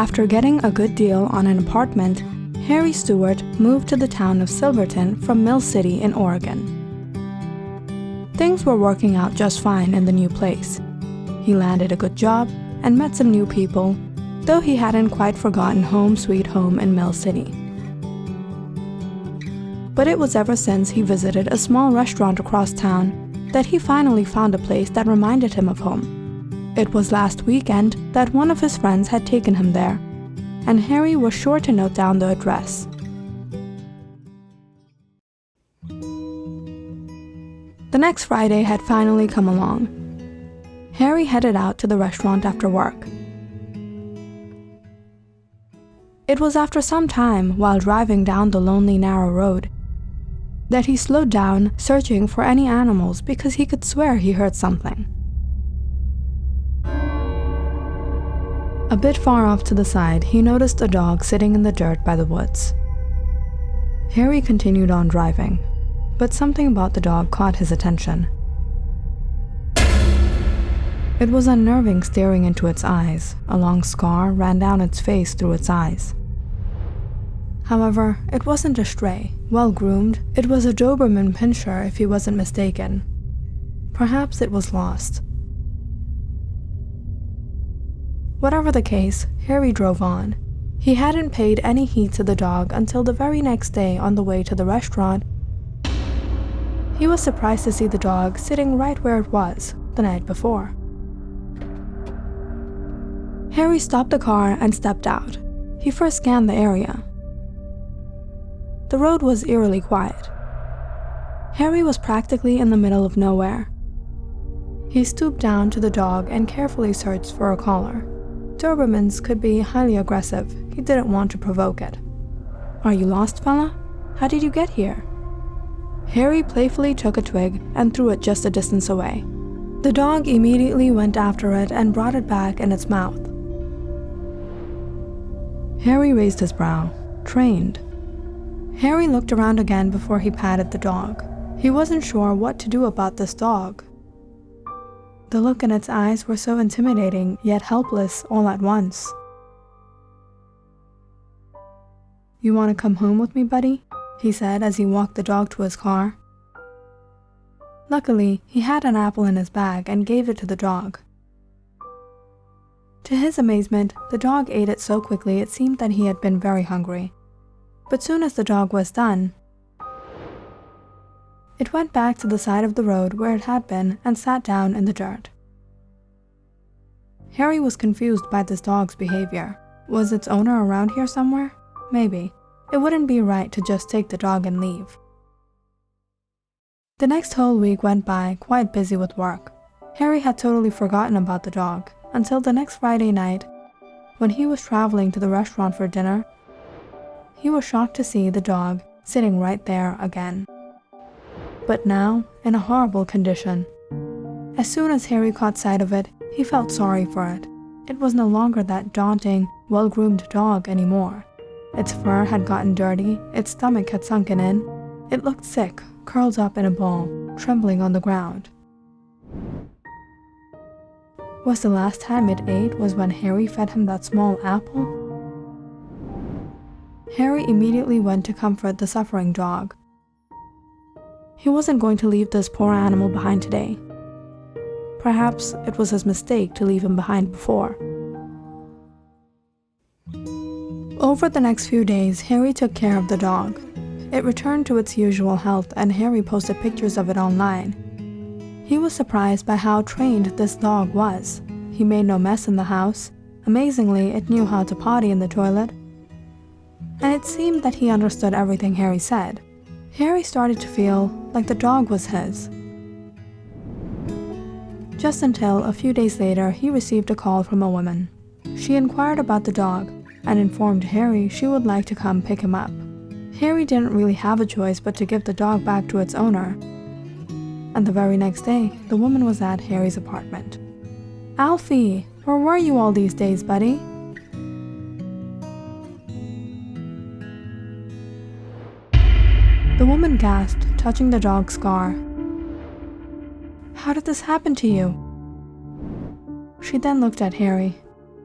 After getting a good deal on an apartment, Harry Stewart moved to the town of Silverton from Mill City in Oregon. Things were working out just fine in the new place. He landed a good job and met some new people, though he hadn't quite forgotten home sweet home in Mill City. But it was ever since he visited a small restaurant across town that he finally found a place that reminded him of home. It was last weekend that one of his friends had taken him there, and Harry was sure to note down the address. The next Friday had finally come along. Harry headed out to the restaurant after work. It was after some time, while driving down the lonely narrow road, that he slowed down, searching for any animals because he could swear he heard something. A bit far off to the side, he noticed a dog sitting in the dirt by the woods. Harry continued on driving, but something about the dog caught his attention. It was unnerving staring into its eyes. A long scar ran down its face through its eyes. However, it wasn't a stray, well-groomed. It was a Doberman Pinscher if he wasn't mistaken. Perhaps it was lost. Whatever the case, Harry drove on. He hadn't paid any heed to the dog until the very next day on the way to the restaurant. He was surprised to see the dog sitting right where it was the night before. Harry stopped the car and stepped out. He first scanned the area. The road was eerily quiet. Harry was practically in the middle of nowhere. He stooped down to the dog and carefully searched for a collar. Dobermans could be highly aggressive. He didn't want to provoke it. "Are you lost, fella? How did you get here?" Harry playfully took a twig and threw it just a distance away. The dog immediately went after it and brought it back in its mouth. Harry raised his brow. Trained. Harry looked around again before he patted the dog. He wasn't sure what to do about this dog. The look in its eyes were so intimidating, yet helpless all at once. "You want to come home with me, buddy?" he said as he walked the dog to his car. Luckily, he had an apple in his bag and gave it to the dog. To his amazement, the dog ate it so quickly it seemed that he had been very hungry. But soon as the dog was done, it went back to the side of the road where it had been and sat down in the dirt. Harry was confused by this dog's behavior. Was its owner around here somewhere? Maybe. It wouldn't be right to just take the dog and leave. The next whole week went by, quite busy with work. Harry had totally forgotten about the dog, until the next Friday night, when he was traveling to the restaurant for dinner. He was shocked to see the dog sitting right there again. But now, in a horrible condition. As soon as Harry caught sight of it, he felt sorry for it. It was no longer that daunting, well-groomed dog anymore. Its fur had gotten dirty, its stomach had sunken in. It looked sick, curled up in a ball, trembling on the ground. Was the last time it ate was when Harry fed him that small apple? Harry immediately went to comfort the suffering dog. He wasn't going to leave this poor animal behind today. Perhaps it was his mistake to leave him behind before. Over the next few days, Harry took care of the dog. It returned to its usual health, and Harry posted pictures of it online. He was surprised by how trained this dog was. He made no mess in the house. Amazingly, it knew how to potty in the toilet. And it seemed that he understood everything Harry said. Harry started to feel like the dog was his. Just until a few days later, he received a call from a woman. She inquired about the dog and informed Harry she would like to come pick him up. Harry didn't really have a choice but to give the dog back to its owner. And the very next day, the woman was at Harry's apartment. "Alfie, where were you all these days, buddy?" The woman gasped, touching the dog's scar. "How did this happen to you?" She then looked at Harry.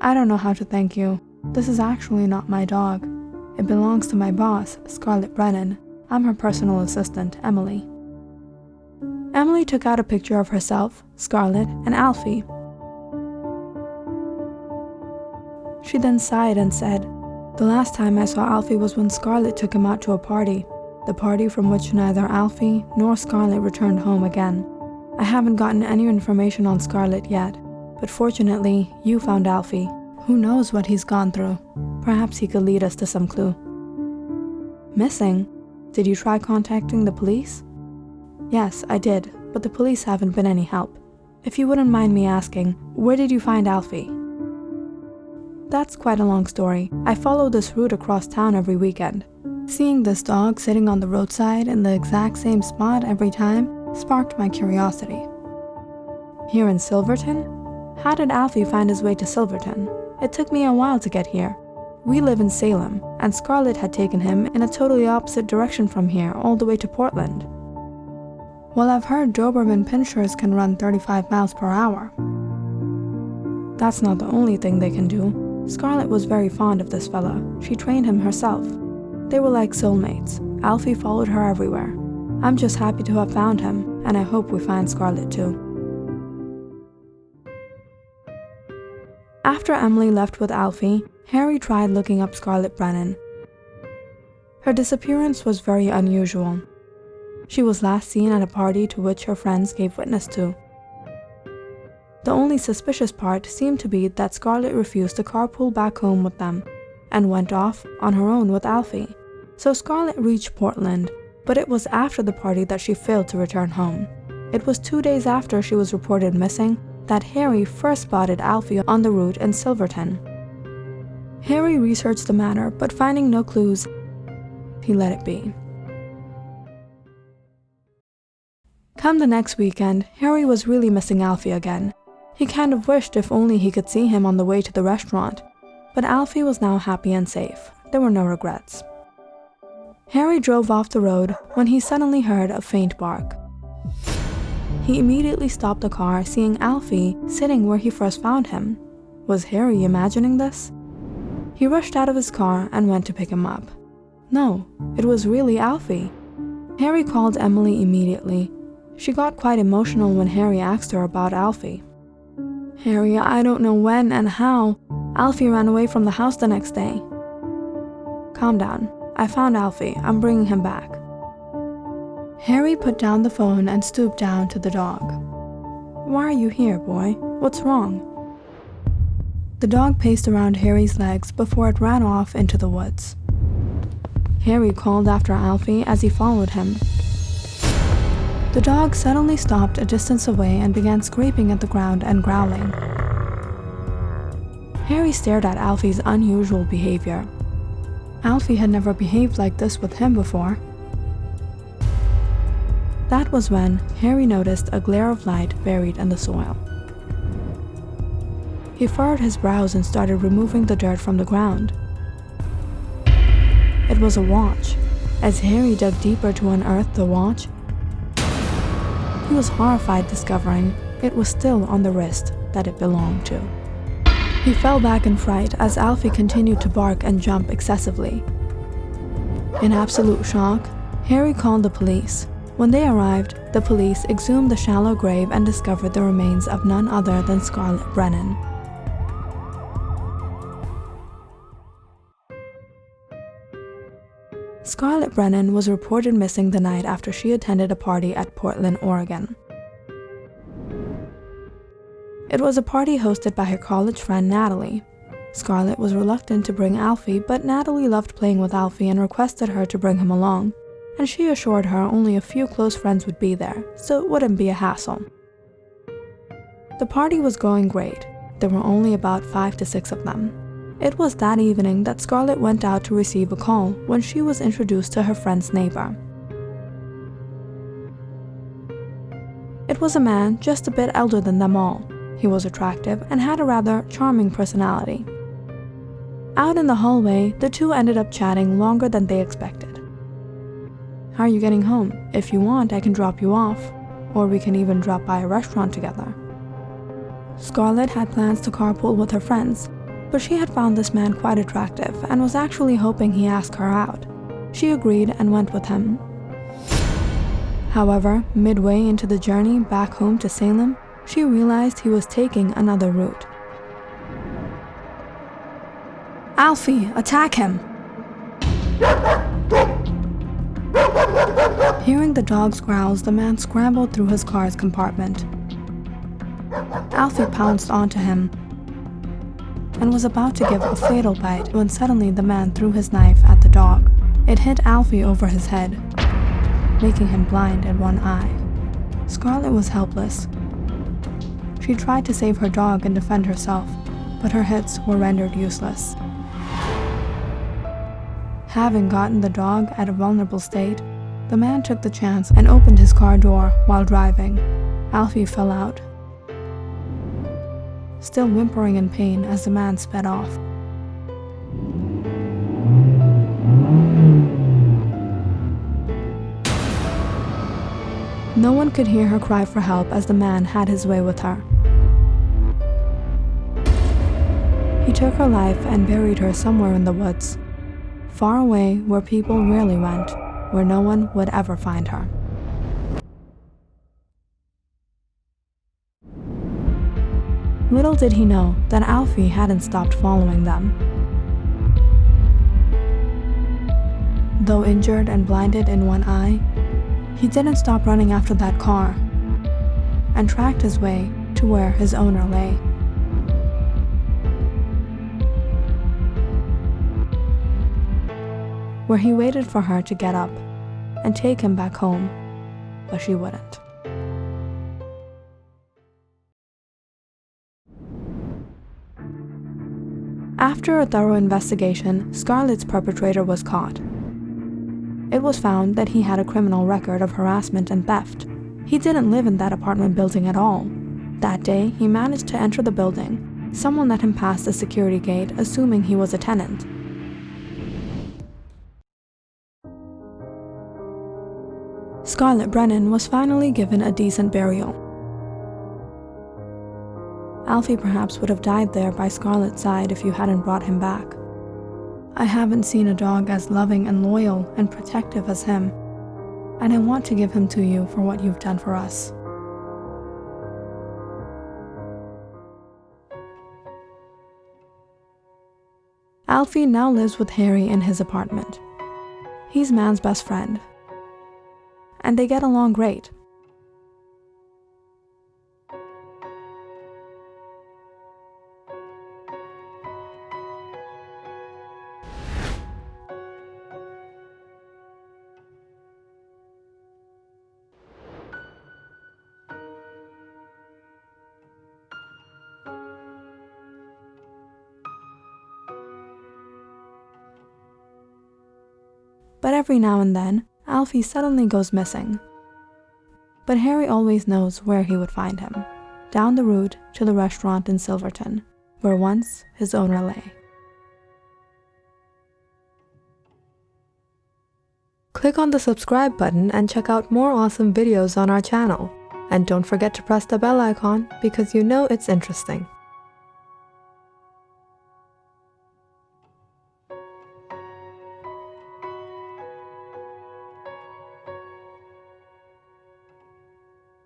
"I don't know how to thank you. This is actually not my dog. It belongs to my boss, Scarlett Brennan. I'm her personal assistant, Emily." Emily took out a picture of herself, Scarlett, and Alfie. She then sighed and said, "The last time I saw Alfie was when Scarlett took him out to a party, the party from which neither Alfie nor Scarlett returned home again. I haven't gotten any information on Scarlett yet, but fortunately, you found Alfie. Who knows what he's gone through? Perhaps he could lead us to some clue." "Missing? Did you try contacting the police?" "Yes, I did, but the police haven't been any help. If you wouldn't mind me asking, where did you find Alfie?" "That's quite a long story. I follow this route across town every weekend. Seeing this dog sitting on the roadside in the exact same spot every time sparked my curiosity." "Here in Silverton? How did Alfie find his way to Silverton? It took me a while to get here. We live in Salem, and Scarlett had taken him in a totally opposite direction from here all the way to Portland." "Well, I've heard Doberman Pinschers can run 35 miles per hour. That's not the only thing they can do. Scarlett was very fond of this fella. She trained him herself. They were like soulmates. Alfie followed her everywhere. I'm just happy to have found him, and I hope we find Scarlett too." After Emily left with Alfie, Harry tried looking up Scarlett Brennan. Her disappearance was very unusual. She was last seen at a party to which her friends gave witness to. The only suspicious part seemed to be that Scarlett refused to carpool back home with them and went off on her own with Alfie. So Scarlett reached Portland, but it was after the party that she failed to return home. It was 2 days after she was reported missing that Harry first spotted Alfie on the route in Silverton. Harry researched the matter, but finding no clues, he let it be. Come the next weekend, Harry was really missing Alfie again. He kind of wished if only he could see him on the way to the restaurant, but Alfie was now happy and safe. There were no regrets. Harry drove off the road when he suddenly heard a faint bark. He immediately stopped the car, seeing Alfie sitting where he first found him. Was Harry imagining this? He rushed out of his car and went to pick him up. No, it was really Alfie. Harry called Emily immediately. She got quite emotional when Harry asked her about Alfie. "Harry, I don't know when and how. Alfie ran away from the house the next day." "Calm down. I found Alfie. I'm bringing him back." Harry put down the phone and stooped down to the dog. "Why are you here, boy? What's wrong?" The dog paced around Harry's legs before it ran off into the woods. Harry called after Alfie as he followed him. The dog suddenly stopped a distance away and began scraping at the ground and growling. Harry stared at Alfie's unusual behavior. Alfie had never behaved like this with him before. That was when Harry noticed a glare of light buried in the soil. He furrowed his brows and started removing the dirt from the ground. It was a watch. As Harry dug deeper to unearth the watch, he was horrified discovering it was still on the wrist that it belonged to. He fell back in fright as Alfie continued to bark and jump excessively. In absolute shock, Harry called the police. When they arrived, the police exhumed the shallow grave and discovered the remains of none other than Scarlett Brennan. Scarlett Brennan was reported missing the night after she attended a party at Portland, Oregon. It was a party hosted by her college friend Natalie. Scarlett was reluctant to bring Alfie, but Natalie loved playing with Alfie and requested her to bring him along, and she assured her only a few close friends would be there, so it wouldn't be a hassle. The party was going great. There were only about 5 to 6 of them. It was that evening that Scarlett went out to receive a call when she was introduced to her friend's neighbor. It was a man just a bit elder than them all. He was attractive and had a rather charming personality. Out in the hallway, the two ended up chatting longer than they expected. "How are you getting home? If you want, I can drop you off, or we can even drop by a restaurant together." Scarlett had plans to carpool with her friends, but she had found this man quite attractive and was actually hoping he asked her out. She agreed and went with him. However, midway into the journey back home to Salem, she realized he was taking another route. "Alfie, attack him!" Hearing the dog's growls, the man scrambled through his car's compartment. Alfie pounced onto him and was about to give a fatal bite when suddenly the man threw his knife at the dog. It hit Alfie over his head, making him blind in one eye. Scarlett was helpless. She tried to save her dog and defend herself, but her hits were rendered useless. Having gotten the dog at a vulnerable state, the man took the chance and opened his car door while driving. Alfie fell out, still whimpering in pain as the man sped off. No one could hear her cry for help as the man had his way with her. He took her life and buried her somewhere in the woods, far away where people rarely went, where no one would ever find her. Little did he know that Alfie hadn't stopped following them. Though injured and blinded in one eye, he didn't stop running after that car and tracked his way to where his owner lay. Where he waited for her to get up and take him back home, but she wouldn't. After a thorough investigation, Scarlett's perpetrator was caught. It was found that he had a criminal record of harassment and theft. He didn't live in that apartment building at all. That day, he managed to enter the building. Someone let him pass the security gate, assuming he was a tenant. Scarlett Brennan was finally given a decent burial. Alfie perhaps would have died there by Scarlett's side if you hadn't brought him back. I haven't seen a dog as loving and loyal and protective as him, and I want to give him to you for what you've done for us. Alfie now lives with Harry in his apartment. He's Man's best friend, and they get along great. But every now and then, Alfie suddenly goes missing. But Harry always knows where he would find him, down the route to the restaurant in Silverton, where once his owner lay. Click on the subscribe button and check out more awesome videos on our channel. And don't forget to press the bell icon because you know it's interesting.